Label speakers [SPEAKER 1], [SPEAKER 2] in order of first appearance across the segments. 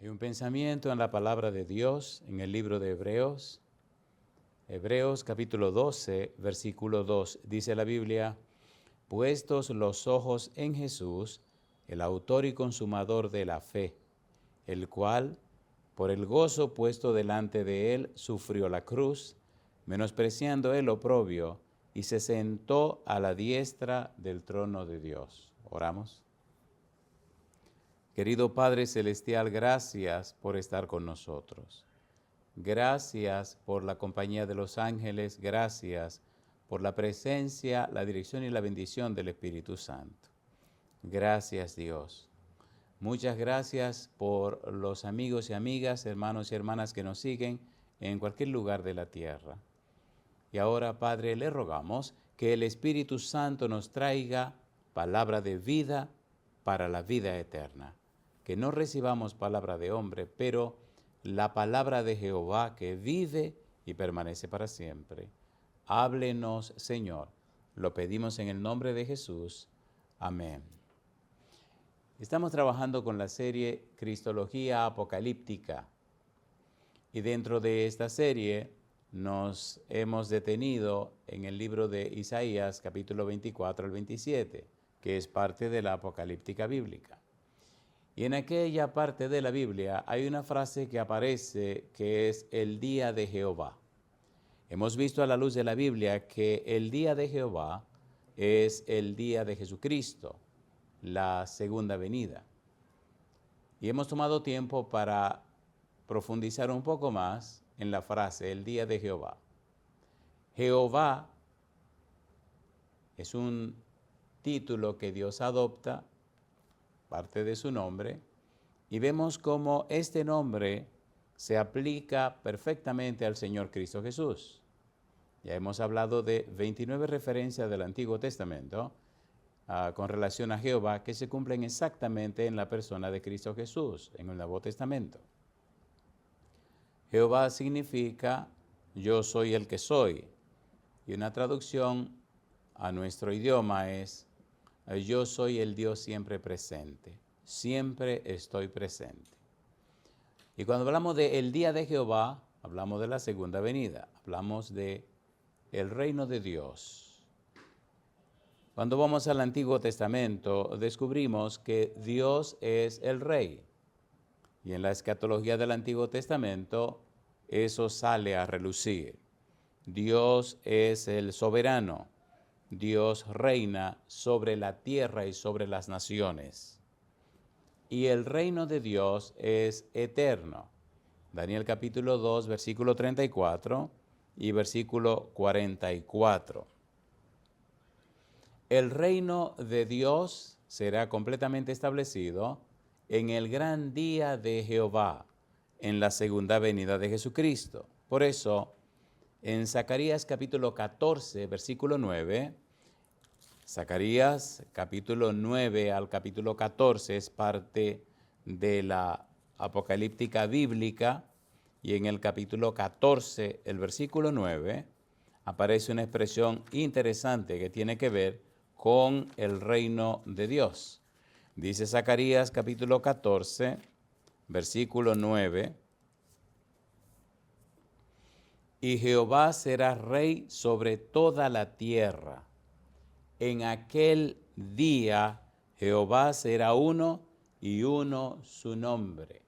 [SPEAKER 1] Hay un pensamiento en la palabra de Dios en el libro de Hebreos. Hebreos capítulo 12, versículo 2, dice la Biblia: puestos los ojos en Jesús, el autor y consumador de la fe, el cual, por el gozo puesto delante de él, sufrió la cruz, menospreciando el oprobio, y se sentó a la diestra del trono de Dios. Oramos. Querido Padre Celestial, gracias por estar con nosotros. Gracias por la compañía de los ángeles, gracias por la presencia, la dirección y la bendición del Espíritu Santo. Gracias, Dios. Muchas gracias por los amigos y amigas, hermanos y hermanas que nos siguen en cualquier lugar de la tierra. Y ahora, Padre, le rogamos que el Espíritu Santo nos traiga palabra de vida para la vida eterna. Que no recibamos palabra de hombre, pero la palabra de Jehová que vive y permanece para siempre. Háblenos, Señor. Lo pedimos en el nombre de Jesús. Amén. Estamos trabajando con la serie Cristología Apocalíptica. Y dentro de esta serie nos hemos detenido en el libro de Isaías, capítulo 24 al 27, que es parte de la apocalíptica bíblica. Y en aquella parte de la Biblia hay una frase que aparece que es el día de Jehová. Hemos visto a la luz de la Biblia que el día de Jehová es el día de Jesucristo, la segunda venida. Y hemos tomado tiempo para profundizar un poco más en la frase, el día de Jehová. Jehová es un título que Dios adopta, parte de su nombre, y vemos cómo este nombre se aplica perfectamente al Señor Cristo Jesús. Ya hemos hablado de 29 referencias del Antiguo Testamento con relación a Jehová que se cumplen exactamente en la persona de Cristo Jesús, en el Nuevo Testamento. Jehová significa yo soy el que soy, y una traducción a nuestro idioma es yo soy el Dios siempre presente, siempre estoy presente. Y cuando hablamos de el día de Jehová, hablamos de la segunda venida, hablamos de el reino de Dios. Cuando vamos al Antiguo Testamento, descubrimos que Dios es el Rey. Y en la escatología del Antiguo Testamento, eso sale a relucir. Dios es el soberano. Dios reina sobre la tierra y sobre las naciones. Y el reino de Dios es eterno. Daniel capítulo 2, versículo 34 y versículo 44. El reino de Dios será completamente establecido en el gran día de Jehová, en la segunda venida de Jesucristo. Por eso, en Zacarías capítulo 14, versículo 9, Zacarías capítulo 9 al capítulo 14 es parte de la apocalíptica bíblica, y en el capítulo 14, el versículo 9, aparece una expresión interesante que tiene que ver con el reino de Dios. Dice Zacarías capítulo 14, versículo 9, y Jehová será rey sobre toda la tierra. En aquel día Jehová será uno y uno su nombre.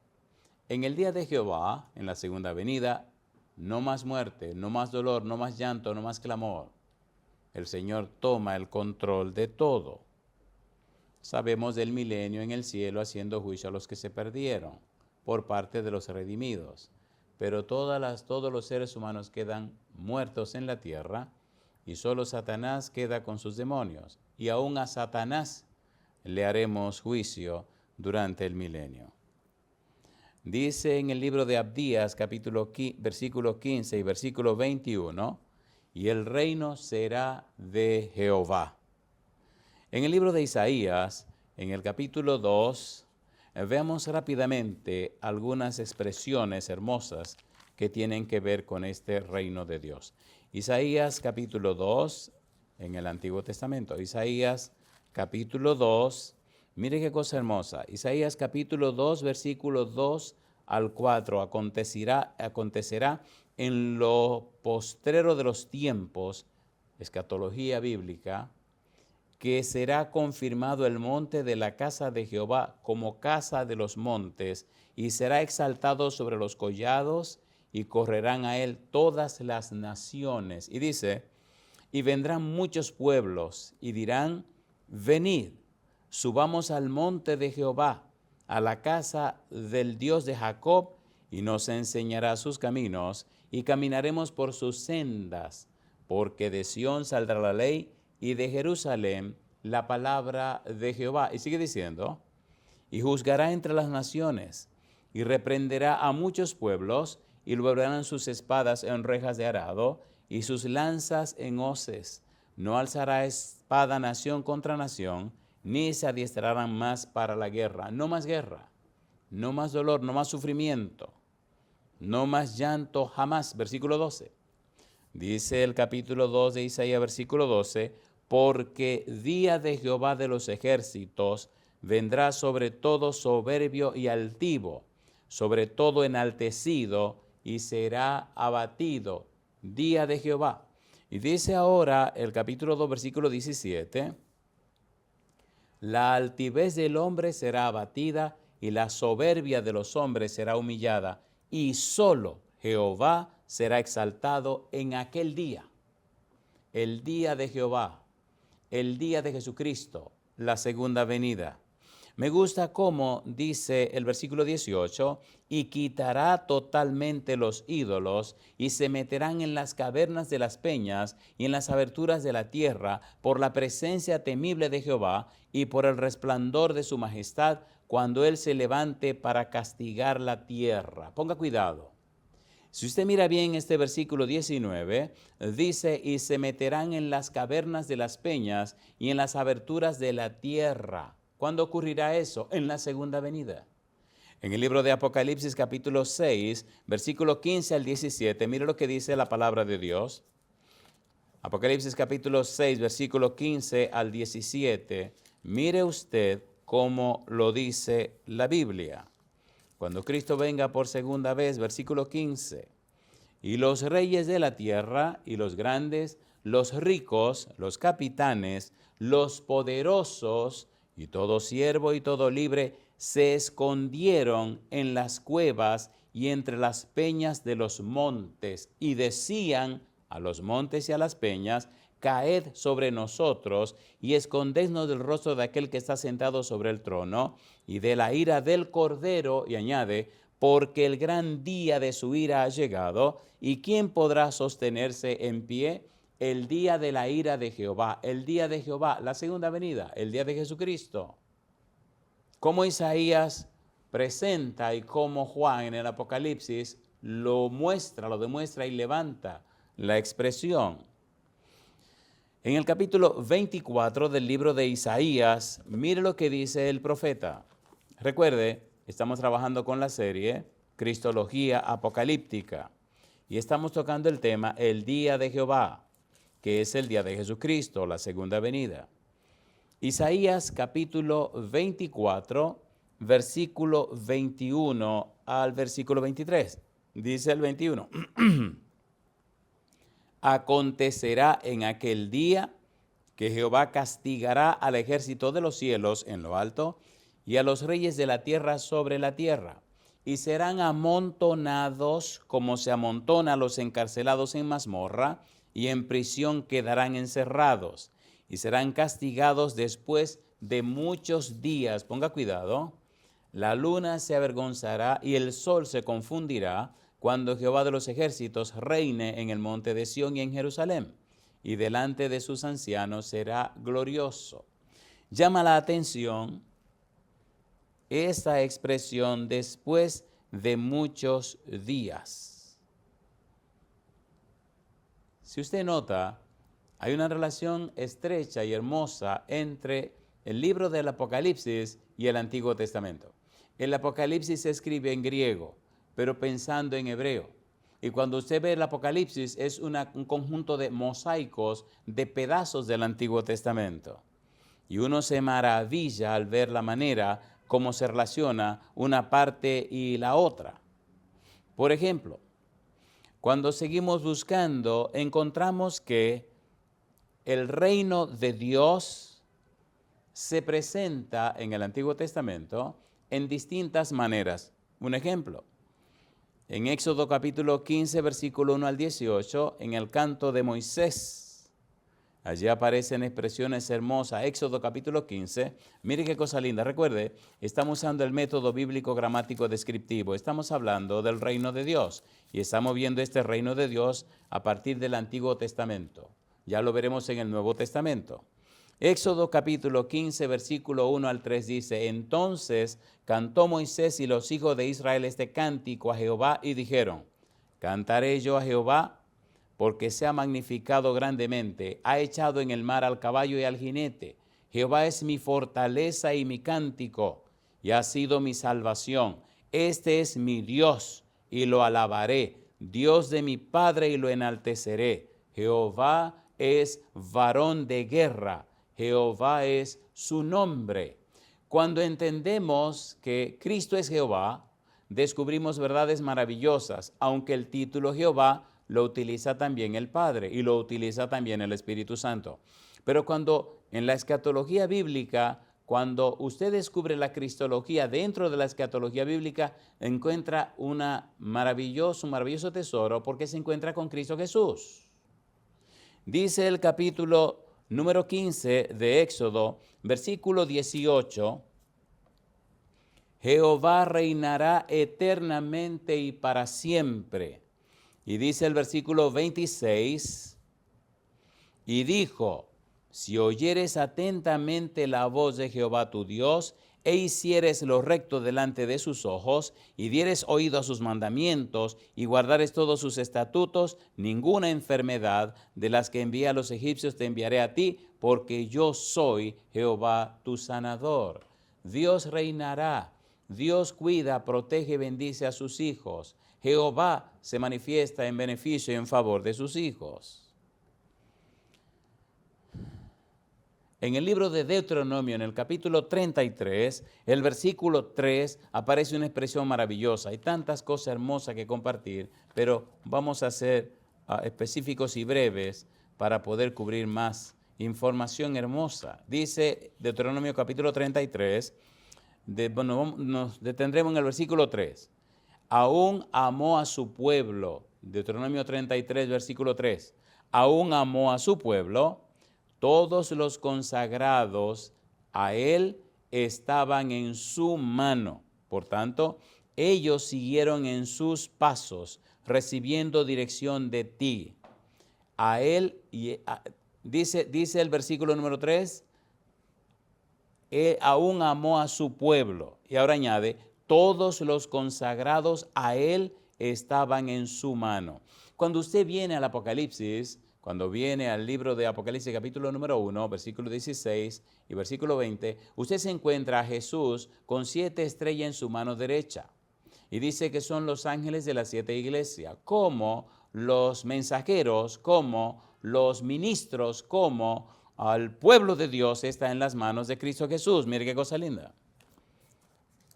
[SPEAKER 1] En el día de Jehová, en la segunda venida, no más muerte, no más dolor, no más llanto, no más clamor. El Señor toma el control de todo. Sabemos del milenio en el cielo haciendo juicio a los que se perdieron por parte de los redimidos. Pero todos los seres humanos quedan muertos en la tierra, y solo Satanás queda con sus demonios. Y aún a Satanás le haremos juicio durante el milenio. Dice en el libro de Abdías, versículo 15 y versículo 21, y el reino será de Jehová. En el libro de Isaías, en el capítulo 2, veamos rápidamente algunas expresiones hermosas que tienen que ver con este reino de Dios. Isaías capítulo 2, en el Antiguo Testamento. Isaías capítulo 2, mire qué cosa hermosa. Isaías capítulo 2, versículos 2 al 4, acontecerá en lo postrero de los tiempos, escatología bíblica, que será confirmado el monte de la casa de Jehová como casa de los montes, y será exaltado sobre los collados, y correrán a él todas las naciones. Y dice, y vendrán muchos pueblos, y dirán, venid, subamos al monte de Jehová, a la casa del Dios de Jacob, y nos enseñará sus caminos, y caminaremos por sus sendas, porque de Sión saldrá la ley, y de Jerusalén la palabra de Jehová. Y sigue diciendo, y juzgará entre las naciones, y reprenderá a muchos pueblos, y volverán sus espadas en rejas de arado, y sus lanzas en hoces. No alzará espada nación contra nación, ni se adiestrarán más para la guerra. No más guerra, no más dolor, no más sufrimiento, no más llanto jamás. Versículo 12. Dice el capítulo 2 de Isaías, versículo 12, porque día de Jehová de los ejércitos vendrá sobre todo soberbio y altivo, sobre todo enaltecido, y será abatido. Día de Jehová. Y dice ahora el capítulo 2, versículo 17, la altivez del hombre será abatida, y la soberbia de los hombres será humillada, y solo Jehová será exaltado en aquel día. El día de Jehová, el día de Jesucristo, la segunda venida. Me gusta cómo dice el versículo 18, y quitará totalmente los ídolos, y se meterán en las cavernas de las peñas y en las aberturas de la tierra, por la presencia temible de Jehová y por el resplandor de su majestad, cuando él se levante para castigar la tierra. Ponga cuidado. Si usted mira bien este versículo 19, dice, y se meterán en las cavernas de las peñas y en las aberturas de la tierra. ¿Cuándo ocurrirá eso? En la segunda venida. En el libro de Apocalipsis capítulo 6, versículo 15 al 17, mire lo que dice la palabra de Dios. Apocalipsis capítulo 6, versículo 15 al 17, mire usted cómo lo dice la Biblia. Cuando Cristo venga por segunda vez, versículo 15, y los reyes de la tierra y los grandes, los ricos, los capitanes, los poderosos y todo siervo y todo libre se escondieron en las cuevas y entre las peñas de los montes y decían a los montes y a las peñas, caed sobre nosotros y escondednos del rostro de aquel que está sentado sobre el trono y de la ira del Cordero, y añade, porque el gran día de su ira ha llegado, y ¿quién podrá sostenerse en pie? El día de la ira de Jehová, el día de Jehová, la segunda venida, el día de Jesucristo. Como Isaías presenta y como Juan en el Apocalipsis lo demuestra y levanta la expresión. En el capítulo 24 del libro de Isaías, mire lo que dice el profeta. Recuerde, estamos trabajando con la serie Cristología Apocalíptica y estamos tocando el tema el día de Jehová, que es el día de Jesucristo, la segunda venida. Isaías capítulo 24, versículo 21 al versículo 23. Dice el 21. Acontecerá en aquel día que Jehová castigará al ejército de los cielos en lo alto y a los reyes de la tierra sobre la tierra, y serán amontonados como se amontona los encarcelados en mazmorra, y en prisión quedarán encerrados, y serán castigados después de muchos días. Ponga cuidado, la luna se avergonzará y el sol se confundirá, cuando Jehová de los ejércitos reine en el monte de Sión y en Jerusalén, y delante de sus ancianos será glorioso. Llama la atención esta expresión después de muchos días. Si usted nota, hay una relación estrecha y hermosa entre el libro del Apocalipsis y el Antiguo Testamento. El Apocalipsis se escribe en griego, pero pensando en hebreo. Y cuando usted ve el Apocalipsis es un conjunto de mosaicos de pedazos del Antiguo Testamento. Y uno se maravilla al ver la manera cómo se relaciona una parte y la otra. Por ejemplo, cuando seguimos buscando, encontramos que el reino de Dios se presenta en el Antiguo Testamento en distintas maneras. Un ejemplo, en Éxodo capítulo 15, versículo 1 al 18, en el canto de Moisés. Allí aparecen expresiones hermosas. Éxodo capítulo 15. Mire qué cosa linda. Recuerde, estamos usando el método bíblico gramático descriptivo. Estamos hablando del reino de Dios. Y estamos viendo este reino de Dios a partir del Antiguo Testamento. Ya lo veremos en el Nuevo Testamento. Éxodo capítulo 15, versículo 1 al 3 dice: Entonces cantó Moisés y los hijos de Israel este cántico a Jehová y dijeron: Cantaré yo a Jehová, porque se ha magnificado grandemente, ha echado en el mar al caballo y al jinete. Jehová es mi fortaleza y mi cántico, y ha sido mi salvación. Este es mi Dios, y lo alabaré, Dios de mi Padre, y lo enalteceré. Jehová es varón de guerra, Jehová es su nombre. Cuando entendemos que Cristo es Jehová, descubrimos verdades maravillosas, aunque el título Jehová lo utiliza también el Padre y lo utiliza también el Espíritu Santo. Pero cuando en la escatología bíblica, cuando usted descubre la cristología dentro de la escatología bíblica, encuentra un maravilloso tesoro, porque se encuentra con Cristo Jesús. Dice el capítulo número 15 de Éxodo, versículo 18, Jehová reinará eternamente y para siempre. Y dice el versículo 26, y dijo: si oyeres atentamente la voz de Jehová tu Dios, e hicieres lo recto delante de sus ojos, y dieres oído a sus mandamientos, y guardares todos sus estatutos, ninguna enfermedad de las que envía a los egipcios te enviaré a ti, porque yo soy Jehová tu sanador. Dios reinará, Dios cuida, protege, bendice a sus hijos. Jehová se manifiesta en beneficio y en favor de sus hijos. En el libro de Deuteronomio, en el capítulo 33, el versículo 3, aparece una expresión maravillosa. Hay tantas cosas hermosas que compartir, pero vamos a ser específicos y breves para poder cubrir más información hermosa. Dice Deuteronomio capítulo 33, nos detendremos en el versículo 3. Aún amó a su pueblo, Deuteronomio 33, versículo 3, aún amó a su pueblo, todos los consagrados a él estaban en su mano. Por tanto, ellos siguieron en sus pasos, recibiendo dirección de ti. A él, dice el versículo número 3, él aún amó a su pueblo. Y ahora añade, todos los consagrados a él estaban en su mano. Cuando usted viene al Apocalipsis, cuando viene al libro de Apocalipsis capítulo número 1, versículo 16 y versículo 20, usted se encuentra a Jesús con 7 estrellas en su mano derecha. Y dice que son los ángeles de las 7 iglesias, como los mensajeros, como los ministros, como al pueblo de Dios está en las manos de Cristo Jesús. Mire qué cosa linda.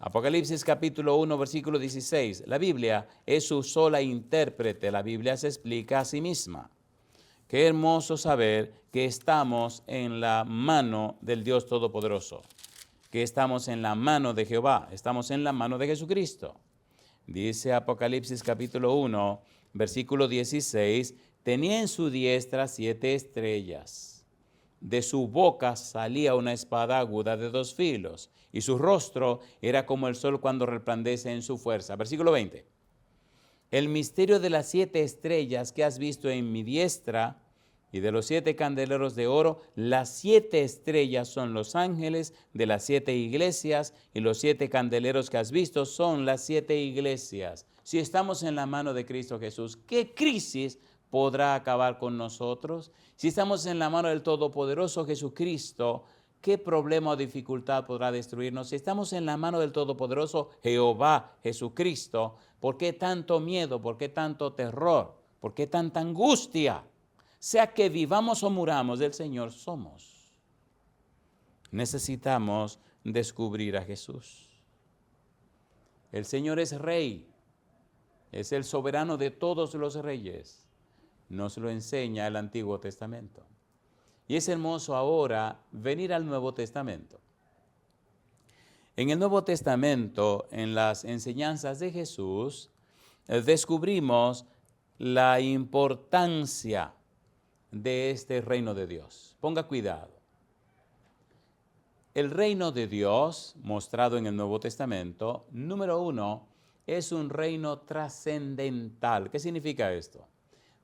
[SPEAKER 1] Apocalipsis capítulo 1, versículo 16. La Biblia es su sola intérprete. La Biblia se explica a sí misma. Qué hermoso saber que estamos en la mano del Dios Todopoderoso, que estamos en la mano de Jehová, estamos en la mano de Jesucristo. Dice Apocalipsis capítulo 1, versículo 16, tenía en su diestra 7 estrellas. De su boca salía una espada aguda de 2 filos, y su rostro era como el sol cuando resplandece en su fuerza. Versículo 20. El misterio de las 7 estrellas que has visto en mi diestra y de los 7 candeleros de oro, las 7 estrellas son los ángeles de las 7 iglesias y los 7 candeleros que has visto son las 7 iglesias. Si estamos en la mano de Cristo Jesús, ¿qué crisis podrá acabar con nosotros? Si estamos en la mano del Todopoderoso Jesucristo, ¿qué problema o dificultad podrá destruirnos? Si estamos en la mano del Todopoderoso Jehová Jesucristo, ¿por qué tanto miedo? ¿Por qué tanto terror? ¿Por qué tanta angustia? Sea que vivamos o muramos, del Señor somos. Necesitamos descubrir a Jesús. El Señor es Rey. Es el soberano de todos los reyes. Nos lo enseña el Antiguo Testamento. Y es hermoso ahora venir al Nuevo Testamento. En el Nuevo Testamento, en las enseñanzas de Jesús, descubrimos la importancia de este reino de Dios. Ponga cuidado. El reino de Dios, mostrado en el Nuevo Testamento, número 1, es un reino trascendental. ¿Qué significa esto?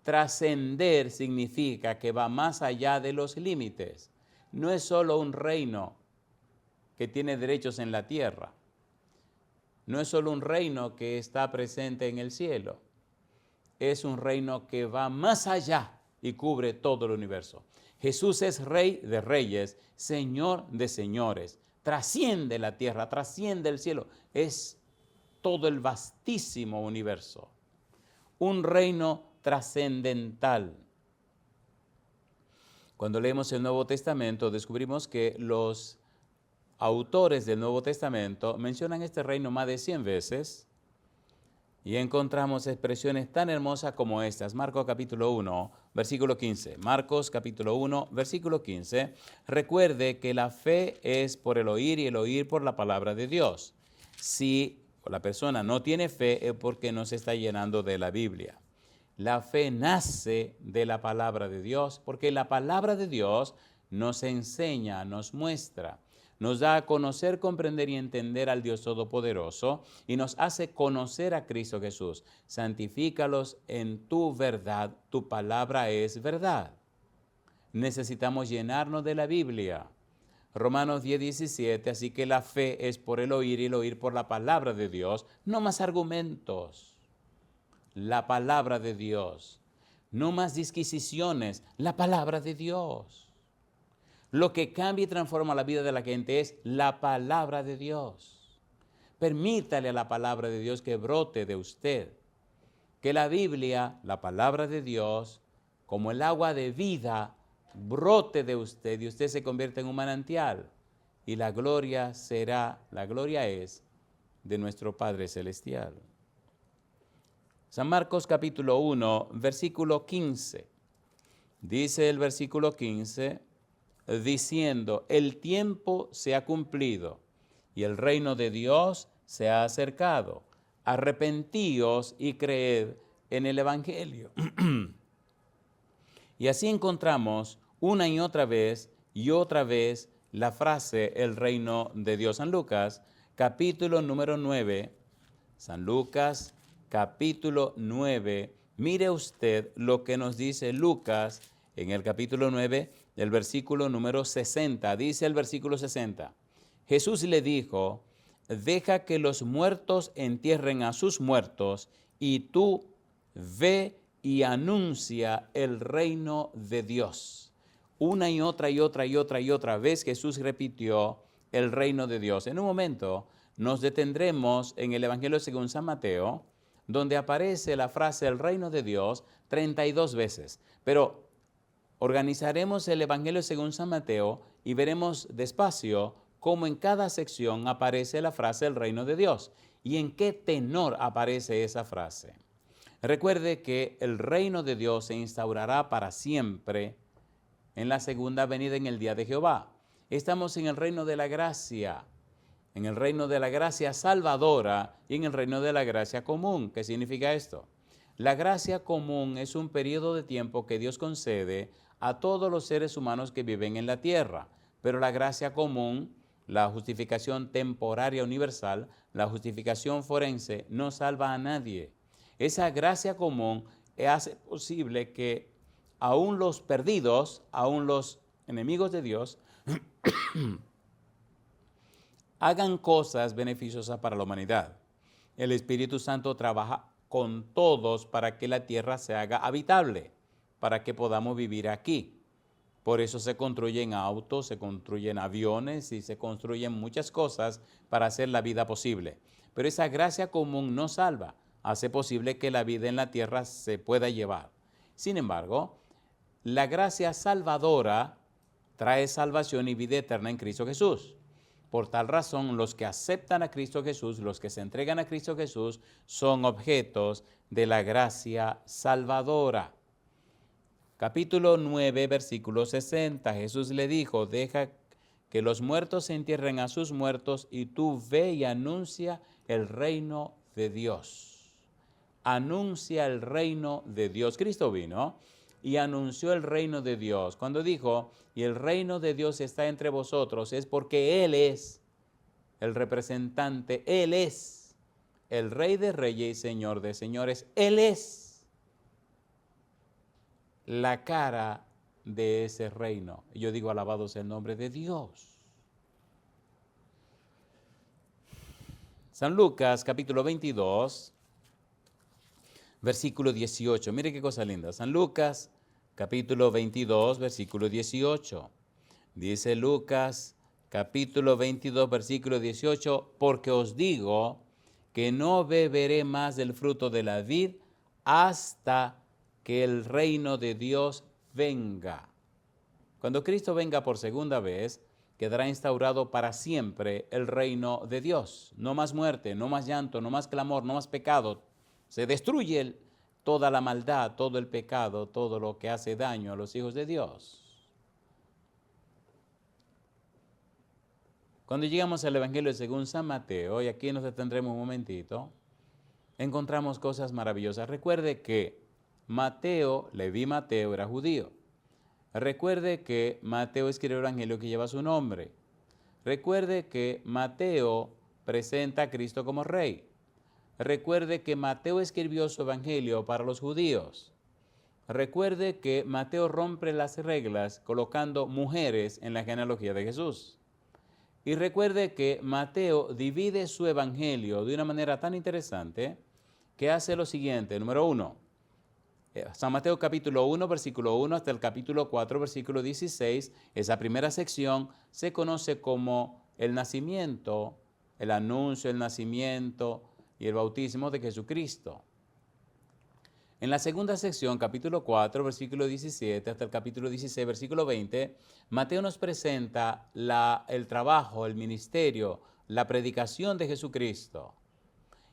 [SPEAKER 1] Trascender significa que va más allá de los límites. No es solo un reino que tiene derechos en la tierra. No es solo un reino que está presente en el cielo. Es un reino que va más allá y cubre todo el universo. Jesús es Rey de reyes, Señor de señores. Trasciende la tierra, trasciende el cielo. Es todo el vastísimo universo. Un reino trascendental. Cuando leemos el Nuevo Testamento, descubrimos que los autores del Nuevo Testamento mencionan este reino más de 100 veces y encontramos expresiones tan hermosas como estas. Marcos capítulo 1, versículo 15. Marcos capítulo 1, versículo 15. Recuerde que la fe es por el oír y el oír por la palabra de Dios. Si la persona no tiene fe es porque no se está llenando de la Biblia. La fe nace de la palabra de Dios porque la palabra de Dios nos enseña, nos muestra, nos da a conocer, comprender y entender al Dios Todopoderoso y nos hace conocer a Cristo Jesús. Santifícalos en tu verdad, tu palabra es verdad. Necesitamos llenarnos de la Biblia. Romanos 10:17, así que la fe es por el oír y el oír por la palabra de Dios, no más argumentos. La palabra de Dios, no más disquisiciones, la palabra de Dios. Lo que cambia y transforma la vida de la gente es la palabra de Dios. Permítale a la palabra de Dios que brote de usted. Que la Biblia, la palabra de Dios, como el agua de vida, brote de usted y usted se convierte en un manantial. Y la gloria es de nuestro Padre Celestial. San Marcos capítulo 1, versículo 15. Dice el versículo 15, diciendo, el tiempo se ha cumplido y el reino de Dios se ha acercado. Arrepentíos y creed en el Evangelio. Y así encontramos una y otra vez la frase el reino de Dios. San Lucas, capítulo número 9. San Lucas, capítulo 9. Mire usted lo que nos dice Lucas en el capítulo 9, el versículo número 60. Dice el versículo 60. Jesús le dijo, deja que los muertos entierren a sus muertos y tú ve y anuncia el reino de Dios. Una y otra vez Jesús repitió el reino de Dios. En un momento nos detendremos en el Evangelio según San Mateo, donde aparece la frase el reino de Dios 32 veces. Pero organizaremos el Evangelio según San Mateo y veremos despacio cómo en cada sección aparece la frase el reino de Dios y en qué tenor aparece esa frase. Recuerde que el reino de Dios se instaurará para siempre en la segunda venida en el día de Jehová. Estamos en el reino de la gracia, en el reino de la gracia salvadora y en el reino de la gracia común. ¿Qué significa esto? La gracia común es un periodo de tiempo que Dios concede a todos los seres humanos que viven en la tierra, pero la gracia común, la justificación temporaria universal, la justificación forense, no salva a nadie. Esa gracia común hace posible que aún los perdidos, aún los enemigos de Dios, hagan cosas beneficiosas para la humanidad. El Espíritu Santo trabaja con todos para que la tierra se haga habitable, para que podamos vivir aquí. Por eso se construyen autos, se construyen aviones y se construyen muchas cosas para hacer la vida posible. Pero esa gracia común no salva, hace posible que la vida en la tierra se pueda llevar. Sin embargo, la gracia salvadora trae salvación y vida eterna en Cristo Jesús. Por tal razón, los que aceptan a Cristo Jesús, los que se entregan a Cristo Jesús, son objetos de la gracia salvadora. Capítulo 9, versículo 60. Jesús le dijo, deja que los muertos entierren a sus muertos y tú ve y anuncia el reino de Dios. Anuncia el reino de Dios. Cristo vino y anunció el reino de Dios. Cuando dijo, y el reino de Dios está entre vosotros, es porque Él es el representante, Él es el Rey de Reyes y Señor de Señores. Él es la cara de ese reino. Y yo digo, alabado sea el nombre de Dios. San Lucas, capítulo 22, versículo 18. Mire qué cosa linda. San Lucas, capítulo 22, versículo 18. Dice Lucas, capítulo 22, versículo 18, porque os digo que no beberé más del fruto de la vid hasta que el reino de Dios venga. Cuando Cristo venga por segunda vez, quedará instaurado para siempre el reino de Dios. No más muerte, no más llanto, no más clamor, no más pecado. Se destruye toda la maldad, todo el pecado, todo lo que hace daño a los hijos de Dios. Cuando llegamos al Evangelio según San Mateo, y aquí nos detendremos un momentito, encontramos cosas maravillosas. Recuerde que Mateo, Leví Mateo, era judío. Recuerde que Mateo escribió el Evangelio que lleva su nombre. Recuerde que Mateo presenta a Cristo como rey. Recuerde que Mateo escribió su Evangelio para los judíos. Recuerde que Mateo rompe las reglas colocando mujeres en la genealogía de Jesús. Y recuerde que Mateo divide su evangelio de una manera tan interesante que hace lo siguiente. Número 1, San Mateo capítulo 1, versículo 1 hasta el capítulo 4, versículo 16. Esa primera sección se conoce como el nacimiento, el anuncio, el nacimiento y el bautismo de Jesucristo. En la segunda sección, capítulo 4, versículo 17, hasta el capítulo 16, versículo 20, Mateo nos presenta el trabajo, el ministerio, la predicación de Jesucristo.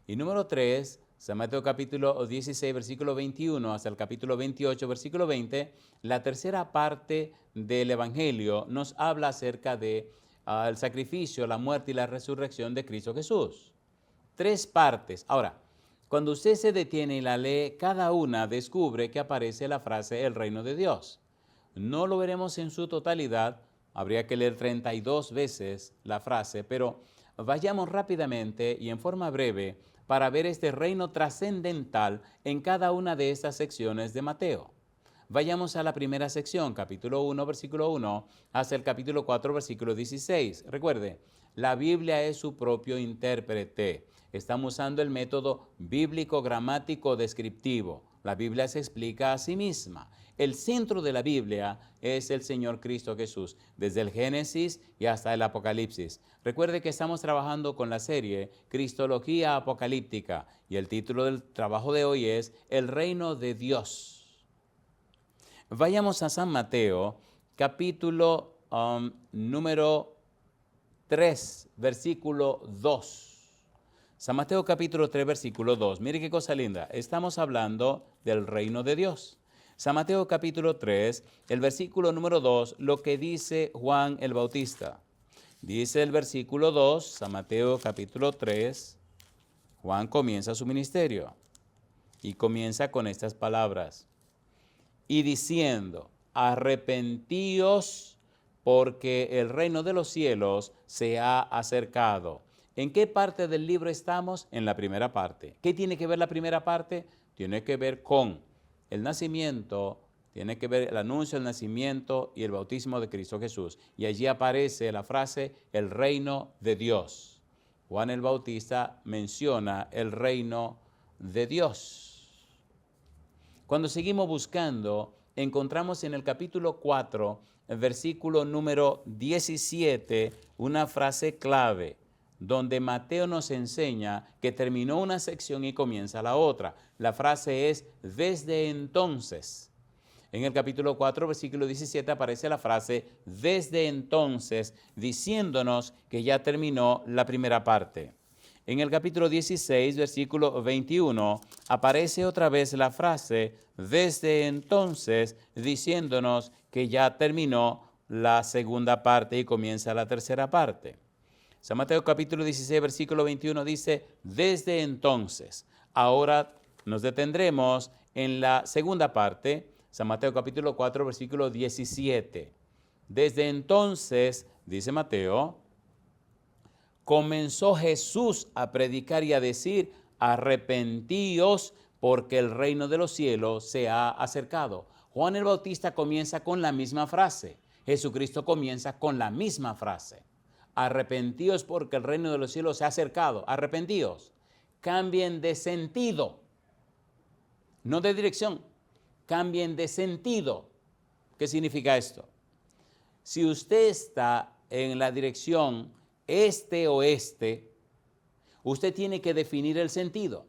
[SPEAKER 1] Y número 3, San Mateo capítulo 16, versículo 21, hasta el capítulo 28, versículo 20, la tercera parte del Evangelio nos habla acerca del sacrificio, la muerte y la resurrección de Cristo Jesús. 3 partes. Ahora, cuando usted se detiene y la lee, cada una descubre que aparece la frase el reino de Dios. No lo veremos en su totalidad, habría que leer 32 veces la frase, pero vayamos rápidamente y en forma breve para ver este reino trascendental en cada una de estas secciones de Mateo. Vayamos a la primera sección, capítulo 1, versículo 1, hasta el capítulo 4, versículo 16. Recuerde, la Biblia es su propio intérprete. Estamos usando el método bíblico-gramático descriptivo. La Biblia se explica a sí misma. El centro de la Biblia es el Señor Cristo Jesús, desde el Génesis y hasta el Apocalipsis. Recuerde que estamos trabajando con la serie Cristología Apocalíptica y el título del trabajo de hoy es El Reino de Dios. Vayamos a San Mateo, capítulo número 3, versículo 2. San Mateo capítulo 3, versículo 2. Mire qué cosa linda. Estamos hablando del reino de Dios. San Mateo capítulo 3, el versículo número 2, lo que dice Juan el Bautista. Dice el versículo 2, San Mateo capítulo 3, Juan comienza su ministerio y comienza con estas palabras. Y diciendo, arrepentíos porque el reino de los cielos se ha acercado. ¿En qué parte del libro estamos? En la primera parte. ¿Qué tiene que ver la primera parte? Tiene que ver con el nacimiento, tiene que ver el anuncio del nacimiento y el bautismo de Cristo Jesús. Y allí aparece la frase, el reino de Dios. Juan el Bautista menciona el reino de Dios. Cuando seguimos buscando, encontramos en el capítulo 4, el versículo número 17, una frase clave, donde Mateo nos enseña que terminó una sección y comienza la otra. La frase es, desde entonces. En el capítulo 4, versículo 17, aparece la frase desde entonces, diciéndonos que ya terminó la primera parte. En el capítulo 16, versículo 21, aparece otra vez la frase desde entonces, diciéndonos que ya terminó la segunda parte y comienza la tercera parte. San Mateo capítulo 16, versículo 21 dice, desde entonces. Ahora nos detendremos en la segunda parte, San Mateo capítulo 4, versículo 17. Desde entonces, dice Mateo, comenzó Jesús a predicar y a decir, arrepentíos porque el reino de los cielos se ha acercado. Juan el Bautista comienza con la misma frase. Jesucristo comienza con la misma frase. Arrepentíos porque el reino de los cielos se ha acercado. Arrepentíos. Cambien de sentido. No de dirección. Cambien de sentido. ¿Qué significa esto? Si usted está en la dirección este-oeste, usted tiene que definir el sentido.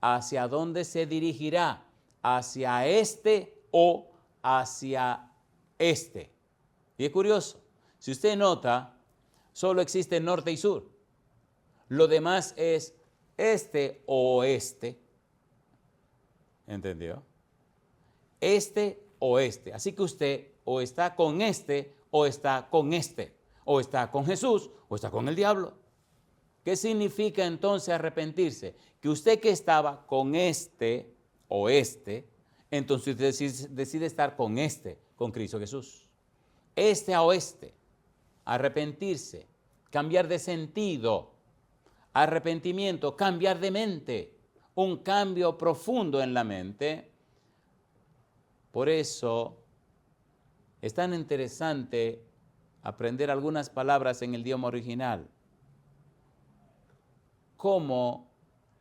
[SPEAKER 1] ¿Hacia dónde se dirigirá? ¿Hacia este o hacia este? Y es curioso, si usted nota, solo existe norte y sur. Lo demás es este o oeste. ¿Entendió? Este o oeste. Así que usted o está con este o está con este. O está con Jesús o está con el diablo. ¿Qué significa entonces arrepentirse? Que usted que estaba con este o este, entonces usted decide estar con este, con Cristo Jesús. Este a oeste. Arrepentirse, cambiar de sentido. Arrepentimiento, cambiar de mente. Un cambio profundo en la mente. Por eso es tan interesante aprender algunas palabras en el idioma original. Como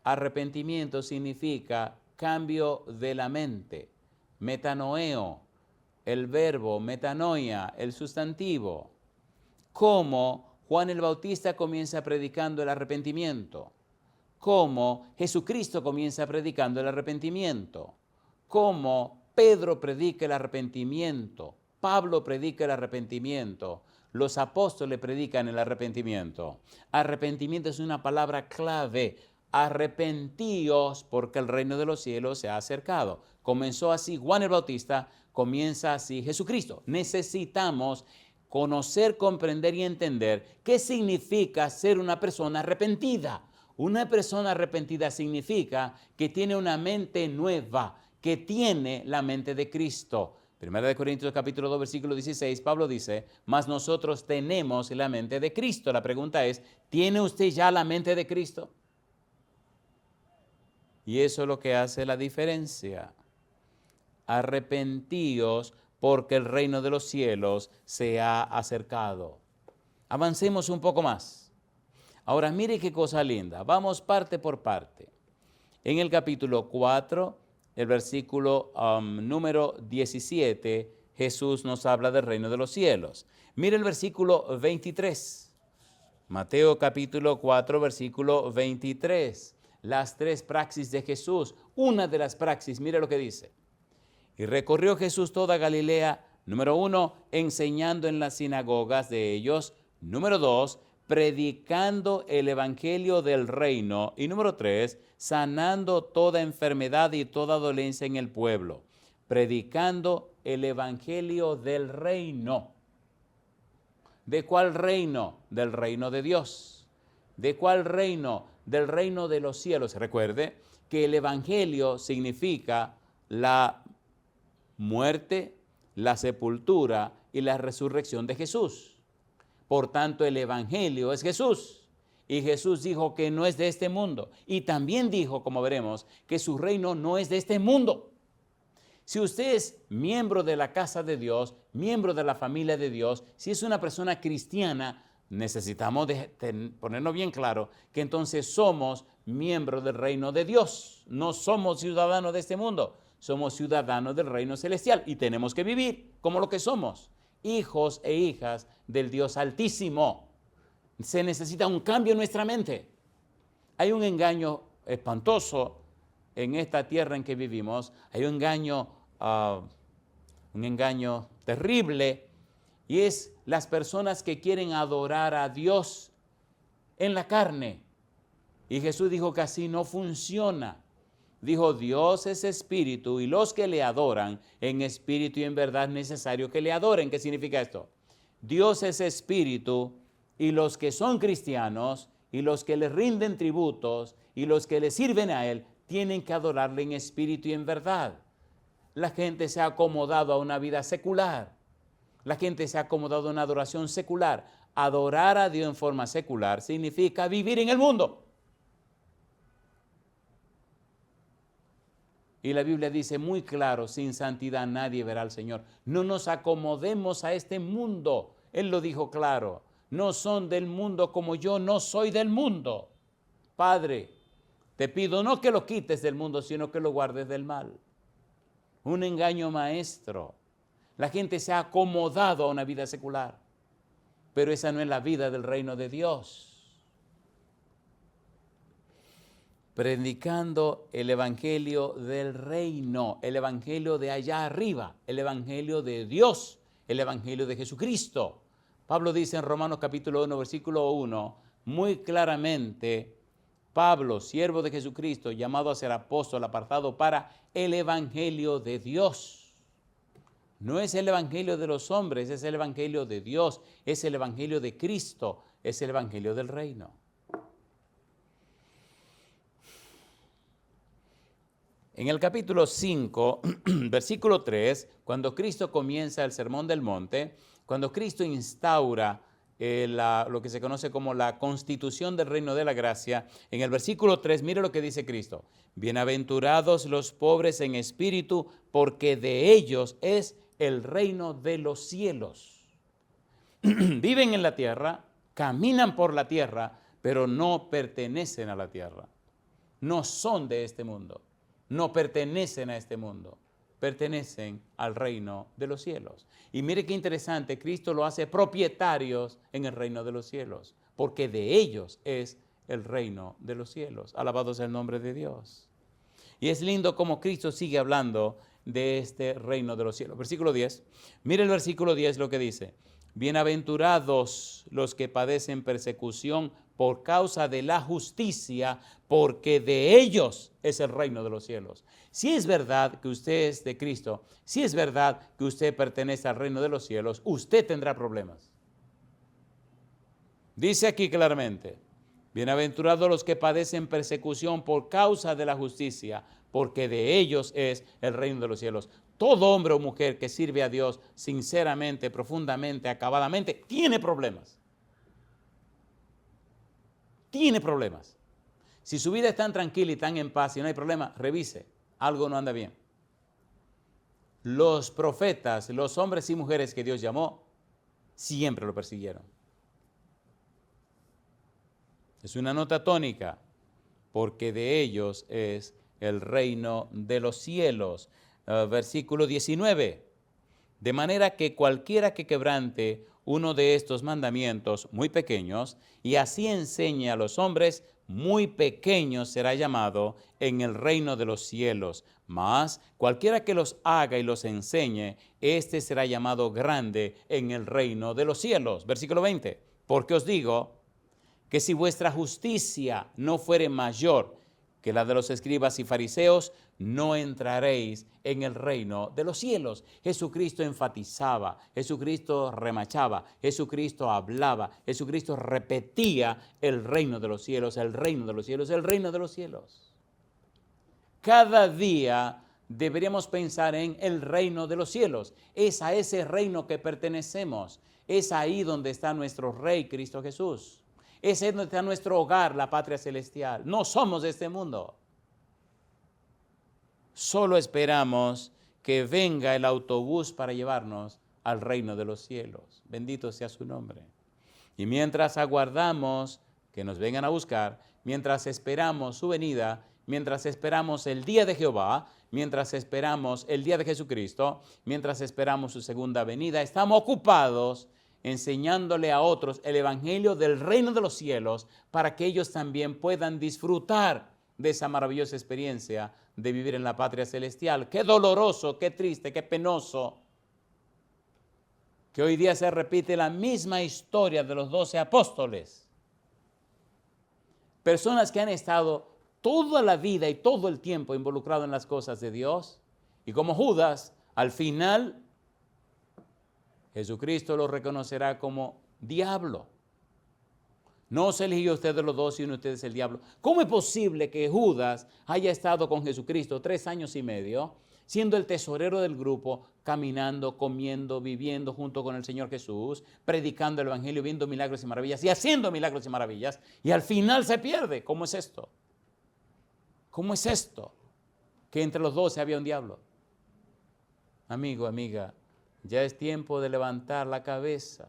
[SPEAKER 1] arrepentimiento significa cambio de la mente, metanoeo, el verbo, metanoia, el sustantivo. Como Juan el Bautista comienza predicando el arrepentimiento. Como Jesucristo comienza predicando el arrepentimiento. Como Pedro predica el arrepentimiento. Pablo predica el arrepentimiento. Los apóstoles predican el arrepentimiento. Arrepentimiento es una palabra clave. Arrepentíos porque el reino de los cielos se ha acercado. Comenzó así Juan el Bautista, comienza así Jesucristo. Necesitamos conocer, comprender y entender qué significa ser una persona arrepentida. Una persona arrepentida significa que tiene una mente nueva, que tiene la mente de Cristo. Primera de Corintios capítulo 2, versículo 16, Pablo dice, mas nosotros tenemos la mente de Cristo. La pregunta es, ¿tiene usted ya la mente de Cristo? Y eso es lo que hace la diferencia. Arrepentíos porque el reino de los cielos se ha acercado. Avancemos un poco más. Ahora mire qué cosa linda. Vamos parte por parte. En el capítulo 4, el versículo número 17, Jesús nos habla del reino de los cielos. Mire el versículo 23. Mateo capítulo 4, versículo 23. Las tres praxis de Jesús. Una de las praxis, mire lo que dice. Y recorrió Jesús toda Galilea, número 1, enseñando en las sinagogas de ellos, número 2, predicando el evangelio del reino, y número 3, sanando toda enfermedad y toda dolencia en el pueblo. Predicando el evangelio del reino. ¿De cuál reino? Del reino de Dios. ¿De cuál reino? Del reino de los cielos. Recuerde que el evangelio significa la muerte, la sepultura y la resurrección de Jesús. Por tanto, el evangelio es Jesús. Y Jesús dijo que no es de este mundo. Y también dijo, como veremos, que su reino no es de este mundo. Si usted es miembro de la casa de Dios, miembro de la familia de Dios, si es una persona cristiana, necesitamos ponernos bien claro que entonces somos miembros del reino de Dios. No somos ciudadanos de este mundo, somos ciudadanos del reino celestial y tenemos que vivir como lo que somos, hijos e hijas del Dios Altísimo. Se necesita un cambio en nuestra mente. Hay un engaño espantoso en esta tierra en que vivimos. Hay un engaño un engaño terrible, y es las personas que quieren adorar a Dios en la carne. Y Jesús dijo que así no funciona. Dijo, Dios es espíritu y los que le adoran en espíritu y en verdad es necesario que le adoren. ¿Qué significa esto? Dios es espíritu y los que son cristianos y los que le rinden tributos y los que le sirven a Él tienen que adorarle en espíritu y en verdad. La gente se ha acomodado a una vida secular. La gente se ha acomodado a una adoración secular. Adorar a Dios en forma secular significa vivir en el mundo. Y la Biblia dice muy claro, sin santidad nadie verá al Señor. No nos acomodemos a este mundo. Él lo dijo claro. No son del mundo como yo no soy del mundo. Padre, te pido no que lo quites del mundo, sino que lo guardes del mal. Un engaño maestro. La gente se ha acomodado a una vida secular, pero esa no es la vida del reino de Dios. Predicando el evangelio del reino, el evangelio de allá arriba, el evangelio de Dios, el evangelio de Jesucristo. Pablo dice en Romanos capítulo 1, versículo 1, muy claramente, Pablo, siervo de Jesucristo, llamado a ser apóstol, apartado para el evangelio de Dios. No es el evangelio de los hombres, es el evangelio de Dios, es el evangelio de Cristo, es el evangelio del reino. En el capítulo 5, versículo 3, cuando Cristo comienza el Sermón del Monte, cuando Cristo instaura lo que se conoce como la constitución del reino de la gracia, en el versículo 3, mire lo que dice Cristo. Bienaventurados los pobres en espíritu, porque de ellos es el reino de los cielos. Viven en la tierra, caminan por la tierra, pero no pertenecen a la tierra. No son de este mundo. No pertenecen a este mundo, pertenecen al reino de los cielos. Y mire qué interesante, Cristo lo hace propietarios en el reino de los cielos, porque de ellos es el reino de los cielos. Alabado sea el nombre de Dios. Y es lindo cómo Cristo sigue hablando de este reino de los cielos. Versículo 10, mire el versículo 10 lo que dice. Bienaventurados los que padecen persecución por causa de la justicia, porque de ellos es el reino de los cielos. Si es verdad que usted es de Cristo, si es verdad que usted pertenece al reino de los cielos, usted tendrá problemas. Dice aquí claramente, bienaventurados los que padecen persecución por causa de la justicia, porque de ellos es el reino de los cielos. Todo hombre o mujer que sirve a Dios sinceramente, profundamente, acabadamente, tiene problemas. Tiene problemas. Si su vida es tan tranquila y tan en paz y no hay problema, revise, algo no anda bien. Los profetas, los hombres y mujeres que Dios llamó, siempre lo persiguieron. Es una nota tónica, porque de ellos es el reino de los cielos. Versículo 19. De manera que cualquiera que quebrante uno de estos mandamientos muy pequeños y así enseñe a los hombres, muy pequeño será llamado en el reino de los cielos. Mas cualquiera que los haga y los enseñe, este será llamado grande en el reino de los cielos. Versículo 20. Porque os digo que si vuestra justicia no fuere mayor que la de los escribas y fariseos, no entraréis en el reino de los cielos. Jesucristo enfatizaba, Jesucristo remachaba, Jesucristo hablaba, Jesucristo repetía el reino de los cielos, el reino de los cielos, el reino de los cielos. Cada día deberíamos pensar en el reino de los cielos. Es a ese reino que pertenecemos. Es ahí donde está nuestro Rey, Cristo Jesús. Es ahí donde está nuestro hogar, la patria celestial. No somos de este mundo. Solo esperamos que venga el autobús para llevarnos al reino de los cielos. Bendito sea su nombre. Y mientras aguardamos que nos vengan a buscar, mientras esperamos su venida, mientras esperamos el día de Jehová, mientras esperamos el día de Jesucristo, mientras esperamos su segunda venida, estamos ocupados enseñándole a otros el evangelio del reino de los cielos para que ellos también puedan disfrutar de esa maravillosa experiencia de vivir en la patria celestial. Qué doloroso, qué triste, qué penoso que hoy día se repite la misma historia de los 12 apóstoles. Personas que han estado toda la vida y todo el tiempo involucrados en las cosas de Dios. Y como Judas, al final, Jesucristo lo reconocerá como diablo. No se eligió usted de los 12 y uno de ustedes el diablo. ¿Cómo es posible que Judas haya estado con Jesucristo 3 años y medio, siendo el tesorero del grupo, caminando, comiendo, viviendo junto con el Señor Jesús, predicando el Evangelio, viendo milagros y maravillas y haciendo milagros y maravillas, y al final se pierde? ¿Cómo es esto? ¿Cómo es esto? Que entre los 12 había un diablo. Amigo, amiga, ya es tiempo de levantar la cabeza,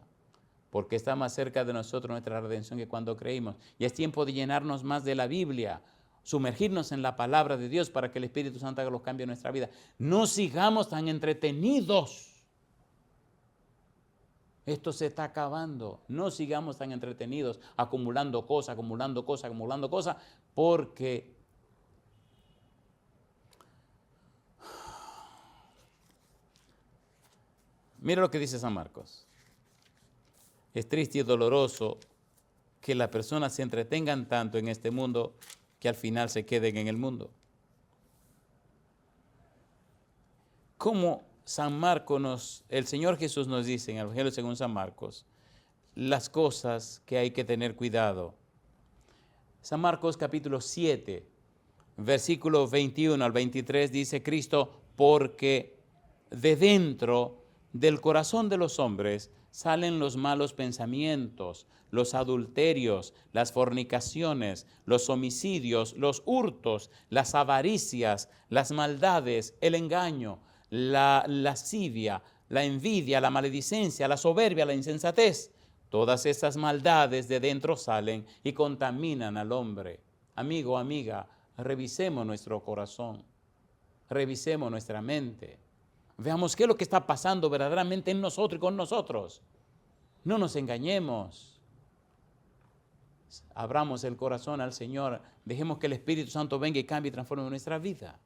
[SPEAKER 1] porque está más cerca de nosotros nuestra redención que cuando creímos. Y es tiempo de llenarnos más de la Biblia, sumergirnos en la palabra de Dios para que el Espíritu Santo haga los cambios en nuestra vida. No sigamos tan entretenidos. Esto se está acabando. No sigamos tan entretenidos, acumulando cosas, porque mira lo que dice San Marcos. Es triste y doloroso que las personas se entretengan tanto en este mundo que al final se queden en el mundo. Como San Marcos el Señor Jesús nos dice en el Evangelio según San Marcos, las cosas que hay que tener cuidado. San Marcos capítulo 7, versículo 21 al 23 dice Cristo, porque de dentro del corazón de los hombres salen los malos pensamientos, los adulterios, las fornicaciones, los homicidios, los hurtos, las avaricias, las maldades, el engaño, la lascivia, la envidia, la maledicencia, la soberbia, la insensatez. Todas estas maldades de dentro salen y contaminan al hombre. Amigo, amiga, revisemos nuestro corazón, revisemos nuestra mente. Veamos qué es lo que está pasando verdaderamente en nosotros y con nosotros. No nos engañemos. Abramos el corazón al Señor. Dejemos que el Espíritu Santo venga y cambie y transforme nuestra vida.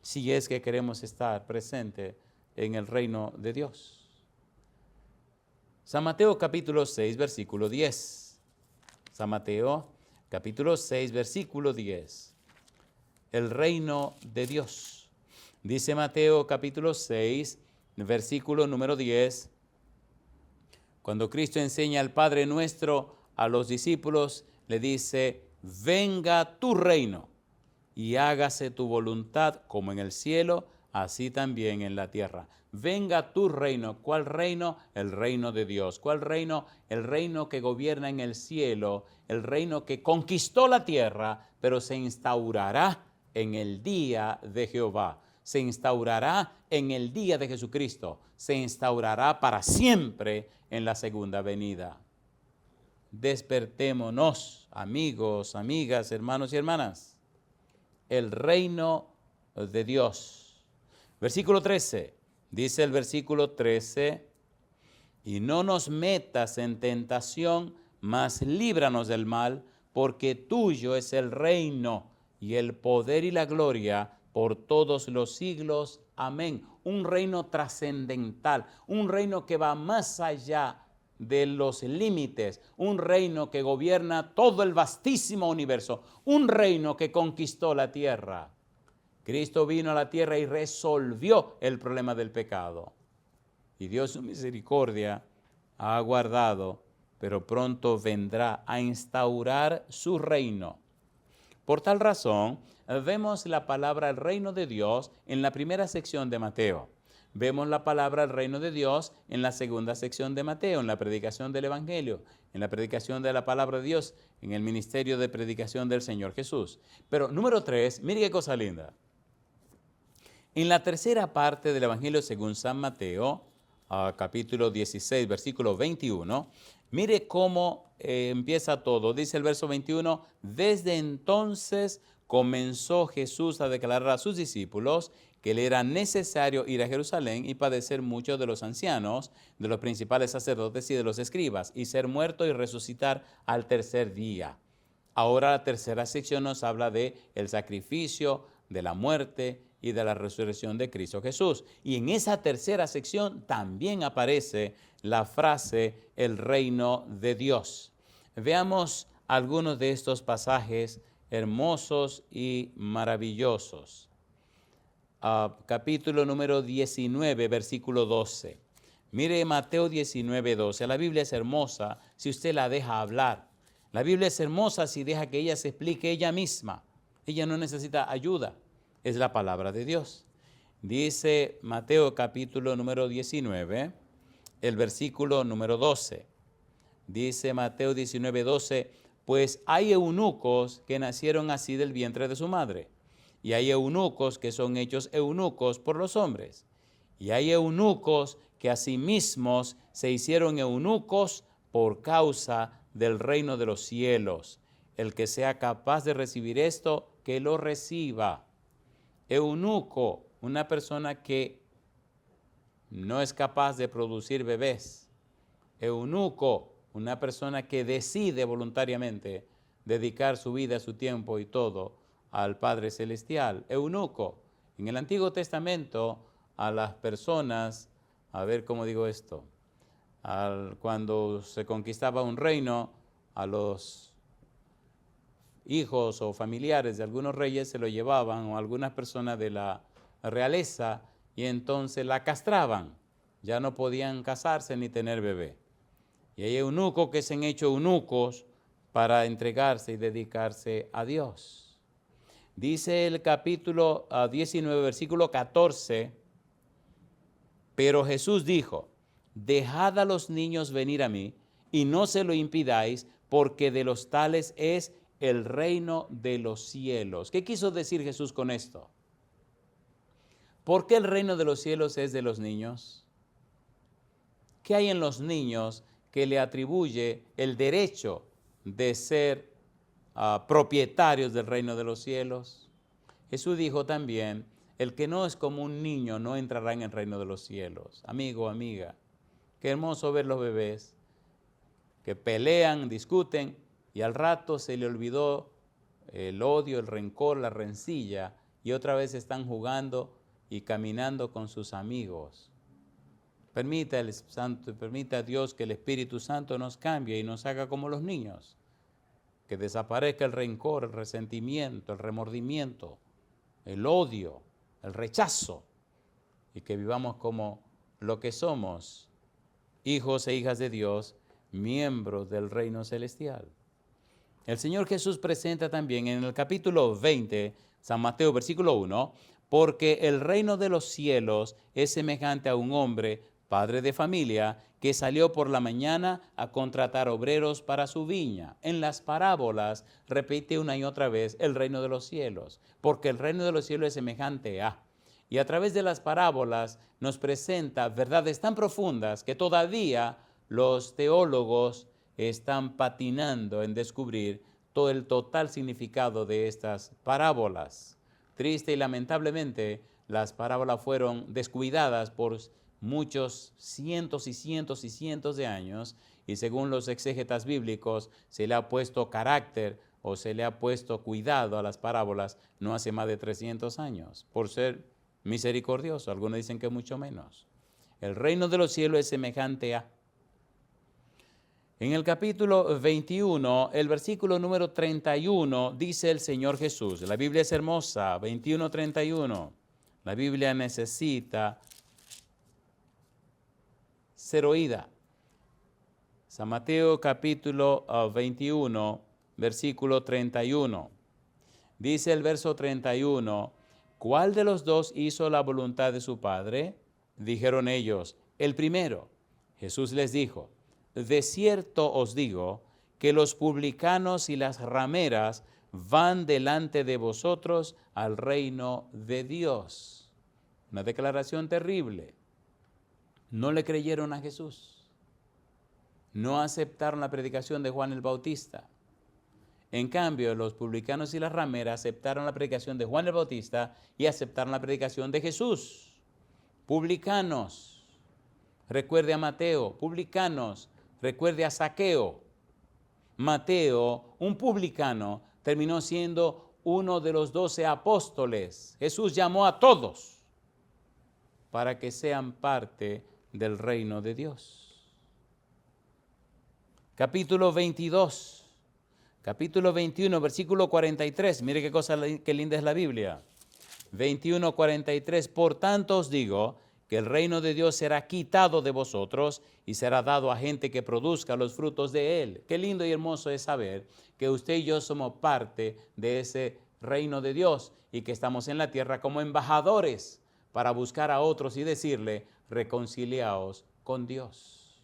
[SPEAKER 1] Si es que queremos estar presente en el reino de Dios. San Mateo capítulo 6, versículo 10. San Mateo capítulo 6, versículo 10. El reino de Dios. Dice Mateo capítulo 6, versículo número 10, cuando Cristo enseña al Padre Nuestro a los discípulos, le dice, venga tu reino y hágase tu voluntad como en el cielo, así también en la tierra. Venga tu reino. ¿Cuál reino? El reino de Dios. ¿Cuál reino? El reino que gobierna en el cielo, el reino que conquistó la tierra, pero se instaurará en el día de Jehová. Se instaurará en el día de Jesucristo, se instaurará para siempre en la segunda venida. Despertémonos, amigos, amigas, hermanos y hermanas. El reino de Dios. Versículo 13, dice el versículo 13, y no nos metas en tentación, mas líbranos del mal, porque tuyo es el reino y el poder y la gloria por todos los siglos. Amén. Un reino trascendental, un reino que va más allá de los límites, un reino que gobierna todo el vastísimo universo, un reino que conquistó la tierra. Cristo vino a la tierra y resolvió el problema del pecado. Y Dios, su misericordia, ha guardado, pero pronto vendrá a instaurar su reino. Por tal razón, vemos la palabra el reino de Dios en la primera sección de Mateo. Vemos la palabra el reino de Dios en la segunda sección de Mateo, en la predicación del Evangelio, en la predicación de la palabra de Dios, en el ministerio de predicación del Señor Jesús. Pero número 3, mire qué cosa linda. En la tercera parte del Evangelio según San Mateo, capítulo 16, versículo 21, mire cómo empieza todo. Dice el verso 21, desde entonces comenzó Jesús a declarar a sus discípulos que le era necesario ir a Jerusalén y padecer mucho de los ancianos, de los principales sacerdotes y de los escribas, y ser muerto y resucitar al tercer día. Ahora la tercera sección nos habla de el sacrificio, de la muerte y de la resurrección de Cristo Jesús. Y en esa tercera sección también aparece la frase el reino de Dios. Veamos algunos de estos pasajes hermosos y maravillosos. Capítulo número 19, versículo 12. Mire Mateo 19, 12. La Biblia es hermosa si usted la deja hablar. La Biblia es hermosa si deja que ella se explique ella misma. Ella no necesita ayuda. Es la palabra de Dios. Dice Mateo capítulo número 19, el versículo número 12. Dice Mateo 19, 12, pues hay eunucos que nacieron así del vientre de su madre, y hay eunucos que son hechos eunucos por los hombres, y hay eunucos que asimismo se hicieron eunucos por causa del reino de los cielos. El que sea capaz de recibir esto, que lo reciba. Eunuco, una persona que no es capaz de producir bebés. Eunuco, una persona que decide voluntariamente dedicar su vida, su tiempo y todo al Padre Celestial. Eunuco, en el Antiguo Testamento a las personas, a ver cómo digo esto, cuando se conquistaba un reino, a los hijos o familiares de algunos reyes se lo llevaban, o algunas personas de la realeza, y entonces la castraban. Ya no podían casarse ni tener bebé. Y hay eunucos que se han hecho eunucos para entregarse y dedicarse a Dios. Dice el capítulo 19, versículo 14, pero Jesús dijo, dejad a los niños venir a mí, y no se lo impidáis, porque de los tales es el reino de los cielos. ¿Qué quiso decir Jesús con esto? ¿Por qué el reino de los cielos es de los niños? ¿Qué hay en los niños que le atribuye el derecho de ser propietarios del reino de los cielos? Jesús dijo también, el que no es como un niño no entrará en el reino de los cielos. Amigo, amiga, qué hermoso ver los bebés que pelean, discuten, y al rato se le olvidó el odio, el rencor, la rencilla, y otra vez están jugando y caminando con sus amigos. Permita a Dios que el Espíritu Santo nos cambie y nos haga como los niños, que desaparezca el rencor, el resentimiento, el remordimiento, el odio, el rechazo, y que vivamos como lo que somos, hijos e hijas de Dios, miembros del reino celestial. El Señor Jesús presenta también en el capítulo 20, San Mateo, versículo 1, porque el reino de los cielos es semejante a un hombre, padre de familia, que salió por la mañana a contratar obreros para su viña. En las parábolas repite una y otra vez el reino de los cielos, porque el reino de los cielos es semejante a. Y a través de las parábolas nos presenta verdades tan profundas que todavía los teólogos están patinando en descubrir todo el total significado de estas parábolas. Triste y lamentablemente, las parábolas fueron descuidadas por muchos cientos y cientos y cientos de años, y según los exégetas bíblicos se le ha puesto carácter o se le ha puesto cuidado a las parábolas no hace más de 300 años, por ser misericordioso. Algunos dicen que mucho menos. El reino de los cielos es semejante a. En el capítulo 21, el versículo número 31, dice el Señor Jesús. La Biblia es hermosa, 21, 31. La Biblia necesita ser oída. San Mateo capítulo 21, versículo 31. Dice el verso 31, ¿cuál de los dos hizo la voluntad de su padre? Dijeron ellos, el primero. Jesús les dijo, de cierto os digo que los publicanos y las rameras van delante de vosotros al reino de Dios. Una declaración terrible. No le creyeron a Jesús. No aceptaron la predicación de Juan el Bautista. En cambio, los publicanos y las rameras aceptaron la predicación de Juan el Bautista y aceptaron la predicación de Jesús. Publicanos, recuerde a Mateo. Publicanos, recuerde a Zaqueo. Mateo, un publicano, terminó siendo uno de los 12 apóstoles. Jesús llamó a todos para que sean parte del reino de Dios. Capítulo 22, capítulo 21, versículo 43. Mire qué cosa, qué linda es la Biblia. 21, 43. Por tanto os digo que el reino de Dios será quitado de vosotros y será dado a gente que produzca los frutos de él. Qué lindo y hermoso es saber que usted y yo somos parte de ese reino de Dios y que estamos en la tierra como embajadores para buscar a otros y decirle, reconciliaos con Dios.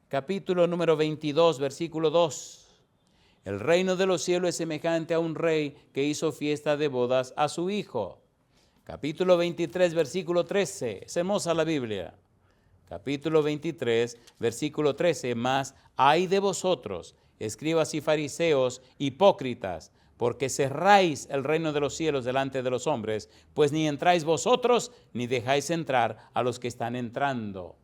[SPEAKER 1] Capítulo número 22, versículo 2. El reino de los cielos es semejante a un rey que hizo fiesta de bodas a su hijo. Capítulo 23, versículo 13. Es hermosa la Biblia. Capítulo 23, versículo 13. Mas ay de vosotros, escribas y fariseos, hipócritas, porque cerráis el reino de los cielos delante de los hombres, pues ni entráis vosotros, ni dejáis entrar a los que están entrando.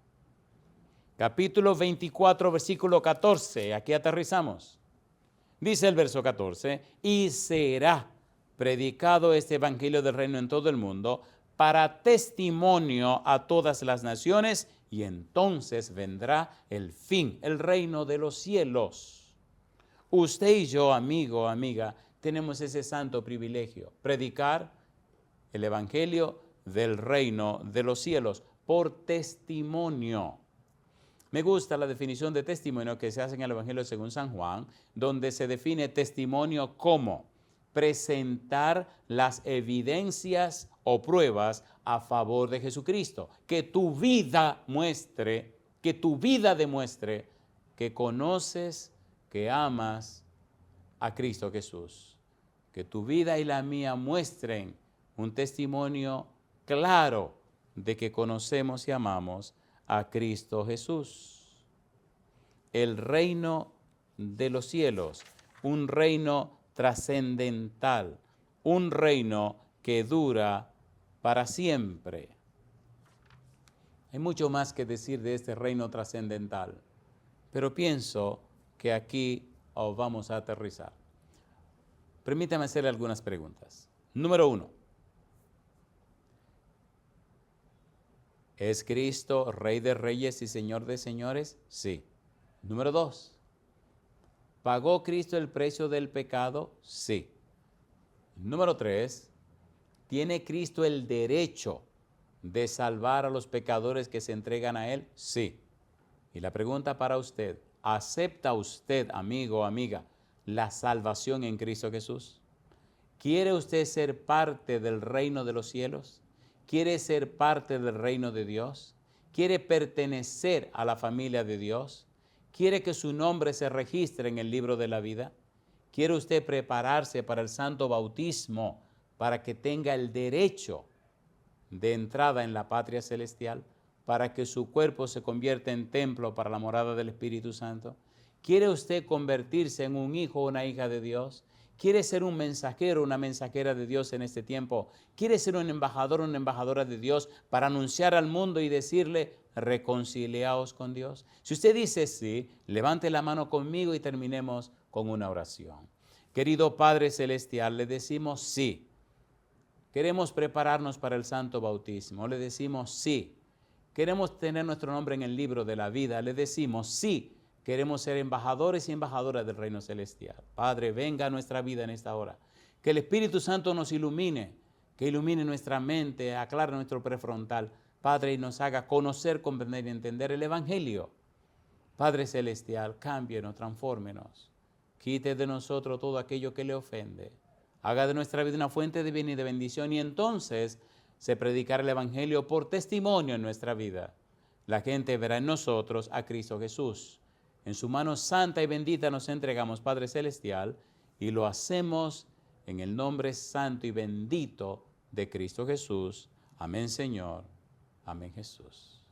[SPEAKER 1] Capítulo 24, versículo 14. Aquí aterrizamos. Dice el verso 14, y será predicado este evangelio del reino en todo el mundo para testimonio a todas las naciones, y entonces vendrá el fin, el reino de los cielos. Usted y yo, amigo, amiga, tenemos ese santo privilegio, predicar el evangelio del reino de los cielos por testimonio. Me gusta la definición de testimonio que se hace en el Evangelio según San Juan, donde se define testimonio como presentar las evidencias o pruebas a favor de Jesucristo. Que tu vida demuestre que conoces, que amas a Cristo Jesús. Que tu vida y la mía muestren un testimonio claro de que conocemos y amamos a Cristo Jesús. El reino de los cielos, un reino trascendental, un reino que dura para siempre. Hay mucho más que decir de este reino trascendental, pero pienso que aquí vamos a aterrizar. Permítame hacerle algunas preguntas. Número 1. ¿Es Cristo Rey de Reyes y Señor de Señores? Sí. Número 2. ¿Pagó Cristo el precio del pecado? Sí. Número 3. ¿Tiene Cristo el derecho de salvar a los pecadores que se entregan a Él? Sí. Y la pregunta para usted, ¿acepta usted, amigo o amiga, la salvación en Cristo Jesús? ¿Quiere usted ser parte del reino de los cielos? ¿Quiere ser parte del reino de Dios? ¿Quiere pertenecer a la familia de Dios? ¿Quiere que su nombre se registre en el libro de la vida? ¿Quiere usted prepararse para el santo bautismo para que tenga el derecho de entrada en la patria celestial? ¿Para que su cuerpo se convierta en templo para la morada del Espíritu Santo? ¿Quiere usted convertirse en un hijo o una hija de Dios? ¿Quiere ser un mensajero, una mensajera de Dios en este tiempo? ¿Quiere ser un embajador, una embajadora de Dios para anunciar al mundo y decirle, reconciliaos con Dios? Si usted dice sí, levante la mano conmigo y terminemos con una oración. Querido Padre Celestial, le decimos sí. Queremos prepararnos para el santo bautismo. Le decimos sí. Queremos tener nuestro nombre en el libro de la vida. Le decimos sí. Queremos ser embajadores y embajadoras del reino celestial. Padre, venga a nuestra vida en esta hora. Que el Espíritu Santo nos ilumine, que ilumine nuestra mente, aclare nuestro prefrontal. Padre, y nos haga conocer, comprender y entender el Evangelio. Padre celestial, cámbienos, transfórmenos. Quite de nosotros todo aquello que le ofende. Haga de nuestra vida una fuente de bien y de bendición, y entonces se predicará el Evangelio por testimonio en nuestra vida. La gente verá en nosotros a Cristo Jesús. En su mano santa y bendita nos entregamos, Padre Celestial, y lo hacemos en el nombre santo y bendito de Cristo Jesús. Amén, Señor. Amén, Jesús.